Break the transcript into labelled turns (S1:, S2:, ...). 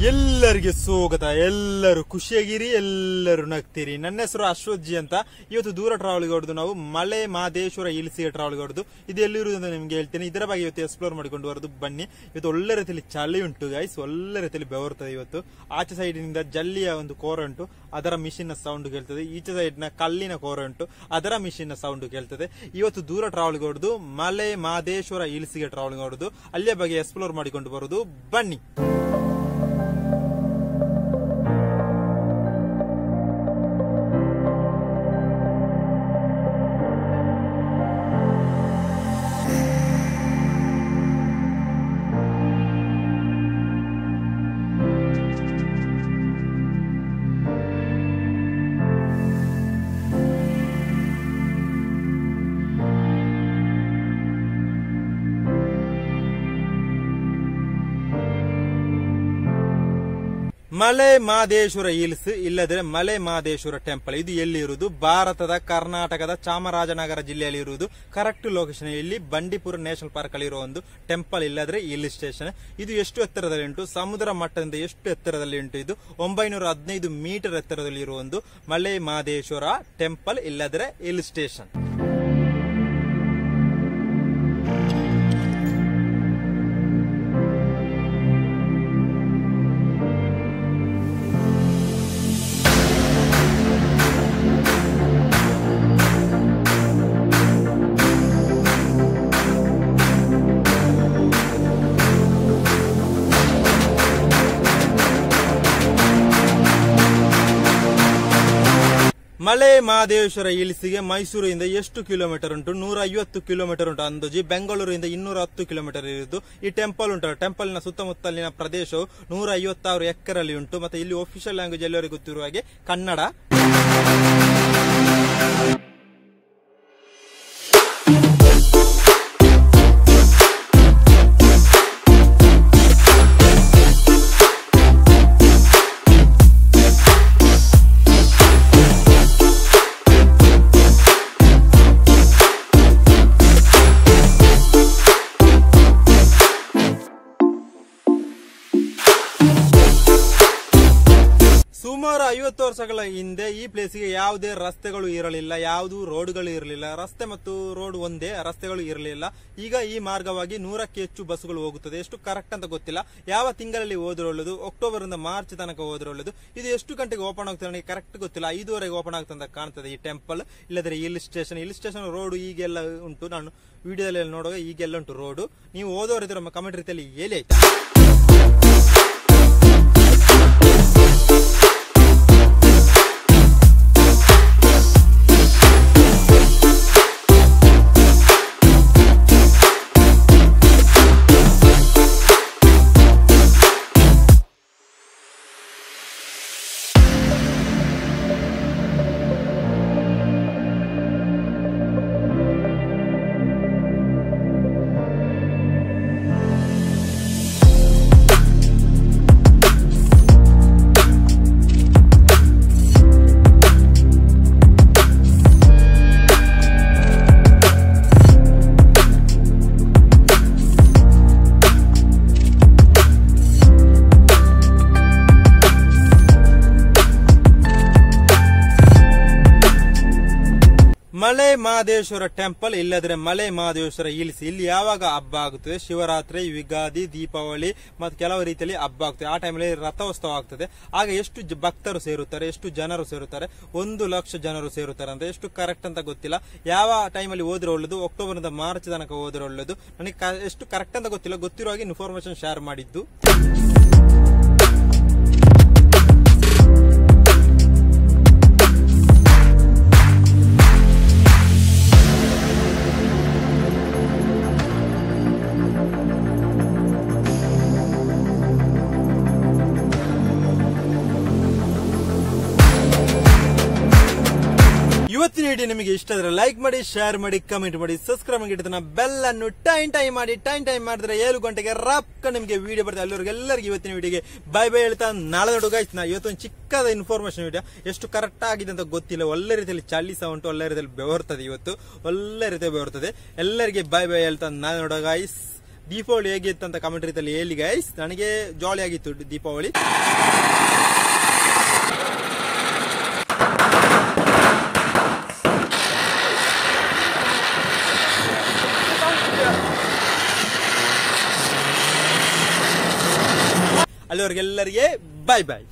S1: ಎಲ್ಲರಿಗೆ ಸ್ವಾಗತ. ಎಲ್ಲರೂ ಖುಷಿಯಾಗಿರಿ, ಎಲ್ಲರೂ ನಗ್ತೀರಿ. ನನ್ನ ಹೆಸರು ಅಶ್ವಥ್ ಅಂತ. ಇವತ್ತು ದೂರ ಟ್ರಾವೆಲ್ ಹೊಡೆದು ನಾವು ಮಲೆ ಮಹದೇಶ್ವರ ಹಿಲ್ಸ್ಗೆ ಟ್ರಾವೆಲ್ ಹೊಡೆದು ಇದು ಎಲ್ಲಿರುವುದು ಅಂತ ನಿಮ್ಗೆ ಹೇಳ್ತೇನೆ. ಇದರ ಬಗ್ಗೆ ಇವತ್ತು ಎಕ್ಸ್ಪ್ಲೋರ್ ಮಾಡಿಕೊಂಡು ಬರೋದು ಬನ್ನಿ. ಇವತ್ತು ಒಳ್ಳೆ ರೀತಿಯಲ್ಲಿ ಚಳಿ ಉಂಟು ಗೈಸ್, ಒಳ್ಳೆ ರೀತಿಯಲ್ಲಿ ಬೆವರ್ತದೆ. ಇವತ್ತು ಆಚೆ ಸೈಡ್ ನಿಂದ ಜಲ್ಲಿಯ ಒಂದು ಕೋರ ಉಂಟು, ಅದರ ಮಿಷಿನ್ ಸೌಂಡ್ ಕೇಳ್ತದೆ. ಈಚೆ ಸೈಡ್ ನ ಕಲ್ಲಿನ ಕೋರ ಉಂಟು, ಅದರ ಮಿಷಿನ್ ಸೌಂಡ್ ಕೇಳ್ತದೆ. ಇವತ್ತು ದೂರ ಟ್ರಾವೆಲ್ ಹೊಡೆದು ಮಲೆ ಮಹದೇಶ್ವರ ಹಿಲ್ಸ್ಗೆ ಟ್ರಾವೆಲ್ ಹೊಡೆದು ಅಲ್ಲಿಯ ಬಗ್ಗೆ ಎಕ್ಸ್ಪ್ಲೋರ್ ಮಾಡಿಕೊಂಡು ಬರೋದು ಬನ್ನಿ. ಮಲೆ ಮಹದೇಶ್ವರ ಹಿಲ್ಸ್ ಇಲ್ಲದ್ರೆ ಮಲೆ ಮಹದೇಶ್ವರ ಟೆಂಪಲ್, ಇದು ಎಲ್ಲಿ ಇರುವುದು? ಭಾರತದ ಕರ್ನಾಟಕದ ಚಾಮರಾಜನಗರ ಜಿಲ್ಲೆಯಲ್ಲಿ ಇರುವುದು. ಕರೆಕ್ಟ್ ಲೊಕೇಶನ್ ಇಲ್ಲಿ ಬಂಡೀಪುರ ನ್ಯಾಷನಲ್ ಪಾರ್ಕ್ ಅಲ್ಲಿ ಇರುವ ಒಂದು ಟೆಂಪಲ್ ಇಲ್ಲದ್ರೆ ಹಿಲ್ ಸ್ಟೇಷನ್. ಇದು ಎಷ್ಟು ಎತ್ತರದಲ್ಲಿ ಉಂಟು? ಸಮುದ್ರ ಮಟ್ಟದಿಂದ ಎಷ್ಟು ಎತ್ತರದಲ್ಲಿ ಉಂಟು? ಇದು 915 ಮೀಟರ್ ಎತ್ತರದಲ್ಲಿ ಇರುವ ಒಂದು ಮಲೆ ಮಹದೇಶ್ವರ ಟೆಂಪಲ್ ಇಲ್ಲದ್ರೆ ಹಿಲ್ ಸ್ಟೇಷನ್. ಮಲೆ ಮಹದೇಶ್ವರ ಹಿಲ್ಸ್ಗೆ ಮೈಸೂರಿಂದ ಎಷ್ಟು ಕಿಲೋಮೀಟರ್ ಉಂಟು? 150 ಕಿಲೋಮೀಟರ್ ಉಂಟು ಅಂದಾಜು. ಬೆಂಗಳೂರಿಂದ 210 ಕಿಲೋಮೀಟರ್ ಇರುವುದು. ಈ ಟೆಂಪಲ್ ಉಂಟು, ಟೆಂಪಲ್ನ ಸುತ್ತಮುತ್ತಲಿನ ಪ್ರದೇಶವು 156 ಎಕರೆಯಲ್ಲಿ ಉಂಟು. ಮತ್ತೆ ಇಲ್ಲಿ ಒಫಿಷಿಯಲ್ ಲ್ಯಾಂಗ್ವೇಜ್ ಎಲ್ಲರಿಗೂ ಗೊತ್ತಿರುವ ಹಾಗೆ ಕನ್ನಡ. ಸುಮಾರು 50 ವರ್ಷಗಳ ಹಿಂದೆ ಈ ಪ್ಲೇಸ್ಗೆ ಯಾವುದೇ ರಸ್ತೆಗಳು ಇರಲಿಲ್ಲ, ಯಾವುದು ರೋಡ್ಗಳು ಇರಲಿಲ್ಲ. ರಸ್ತೆ ಮತ್ತು ರೋಡ್ ಒಂದೇ, ರಸ್ತೆಗಳು ಇರಲಿಲ್ಲ. ಈಗ ಈ ಮಾರ್ಗವಾಗಿ 100ಕ್ಕೆ ಹೆಚ್ಚು ಬಸ್ಗಳು ಹೋಗುತ್ತದೆ. ಎಷ್ಟು ಕರೆಕ್ಟ್ ಅಂತ ಗೊತ್ತಿಲ್ಲ. ಯಾವ ತಿಂಗಳಲ್ಲಿ ಹೋದ್ರೆ ಒಳ್ಳೆದು? ಅಕ್ಟೋಬರ್ ಇಂದ ಮಾರ್ಚ್ ತನಕ ಹೋದ್ರೆ ಒಳ್ಳೆದು. ಇದು ಎಷ್ಟು ಗಂಟೆಗೆ ಓಪನ್ ಆಗ್ತದೆ ನನಗೆ ಕರೆಕ್ಟ್ ಗೊತ್ತಿಲ್ಲ. 5:30ಗೆ ಓಪನ್ ಆಗ್ತದೆ ಅಂತ ಕಾಣ್ತದೆ ಈ ಟೆಂಪಲ್ ಇಲ್ಲದ್ರೆ hill station. Hill station road ಈಗೆಲ್ಲ ಉಂಟು, ನಾನು ವಿಡಿಯೋದಲ್ಲಿ ನೋಡುವಾಗ ಈಗೆಲ್ಲ ಉಂಟು ರೋಡ್. ನೀವು ಓದೋರಿದ್ರೆ ಕಮೆಂಟ್ ರೀತಿಯಲ್ಲಿ ಹೇಳಿ ಆಯ್ತಾ. ಮಲೆ ಮಹದೇಶ್ವರ ಟೆಂಪಲ್ ಇಲ್ಲದ್ರೆ ಮಲೆ ಮಹದೇಶ್ವರ ಹಿಲ್ಸ್. ಇಲ್ಲಿ ಯಾವಾಗ ಹಬ್ಬ ಆಗುತ್ತದೆ? ಶಿವರಾತ್ರಿ, ಯುಗಾದಿ, ದೀಪಾವಳಿ ಮತ್ತು ಕೆಲವು ರೀತಿಯಲ್ಲಿ ಹಬ್ಬ ಆಗ್ತದೆ. ಆ ಟೈಮಲ್ಲಿ ರಥೋತ್ಸವ ಆಗ್ತದೆ. ಆಗ ಎಷ್ಟು ಭಕ್ತರು ಸೇರುತ್ತಾರೆ, ಎಷ್ಟು ಜನರು ಸೇರುತ್ತಾರೆ? 1 ಲಕ್ಷ ಜನರು ಸೇರುತ್ತಾರೆ ಅಂತ. ಎಷ್ಟು ಕರೆಕ್ಟ್ ಅಂತ ಗೊತ್ತಿಲ್ಲ. ಯಾವ ಟೈಮಲ್ಲಿ ಹೋದ್ರೆ ಒಳ್ಳೆದು? ಅಕ್ಟೋಬರ್ ಇಂದ ಮಾರ್ಚ್ ತನಕ ಹೋದ್ರೆ ಒಳ್ಳೆದು. ನನಗೆ ಎಷ್ಟು ಕರೆಕ್ಟ್ ಅಂತ ಗೊತ್ತಿಲ್ಲ, ಗೊತ್ತಿರೋ ಹಾಗೆ ಇನ್ಫಾರ್ಮೇಶನ್ ಶೇರ್ ಮಾಡಿದ್ದು. ಇವತ್ತಿನ ವಿಡಿಯೋ ನಿಮಗೆ ಇಷ್ಟ ಆದ್ರೆ ಲೈಕ್ ಮಾಡಿ, ಶೇರ್ ಮಾಡಿ, ಕಮೆಂಟ್ ಮಾಡಿ, ಸಬ್ಸ್ಕ್ರೈಬ್ ಮಾಡಿ, ಬೆಲ್ ಅನ್ನು ಟೈಮ್ ಮಾಡಿ. ಟೈಮ್ ಮಾಡಿದ್ರೆ 7 ಗಂಟೆಗೆ ರಪ್ಪ ನಿಮಗೆ ವಿಡಿಯೋ ಬರ್ತದೆ. ಎಲ್ಲರಿಗೂ ಇವತ್ತಿನ ವಿಡಿಯೋಗೆ ಬೈ ಬೈ ಹೇಳ್ತಾ ನಾಳೆ ನೋಡುಗ. ಇವತ್ತೊಂದು ಚಿಕ್ಕದ ಇನ್ಫಾರ್ಮೇಶನ್ ವಿಡಿಯೋ, ಎಷ್ಟು ಕರೆಕ್ಟ್ ಆಗಿದೆ ಅಂತ ಗೊತ್ತಿಲ್ಲ. ಒಳ್ಳೆ ರೀತಿಯಲ್ಲಿ ಚಳಿ ಸಹ ಉಂಟು, ಒಳ್ಳೆ ರೀತಿಯಲ್ಲಿ ಬೆವರ್ತದೆ. ಇವತ್ತು ಒಳ್ಳೆ ರೀತಿಯಲ್ಲಿ ಬೆವರ್ತದೆ. ಎಲ್ಲರಿಗೆ ಬೈ ಬೈ ಹೇಳ್ತಾ ನಾಳೆ ನೋಡುಗ. ದೀಪಾವಳಿ ಹೇಗಿತ್ತು ಅಂತ ಕಮೆಂಟ್ ರೀತಿಯಲ್ಲಿ ಹೇಳಿ ಗೈಸ್. ನನಗೆ ಜಾಲಿ ಆಗಿತ್ತು ದೀಪಾವಳಿ. ಅಲ್ಲಿವರೆಗೆಲ್ಲರಿಗೆ ಬಾಯ್ ಬಾಯ್.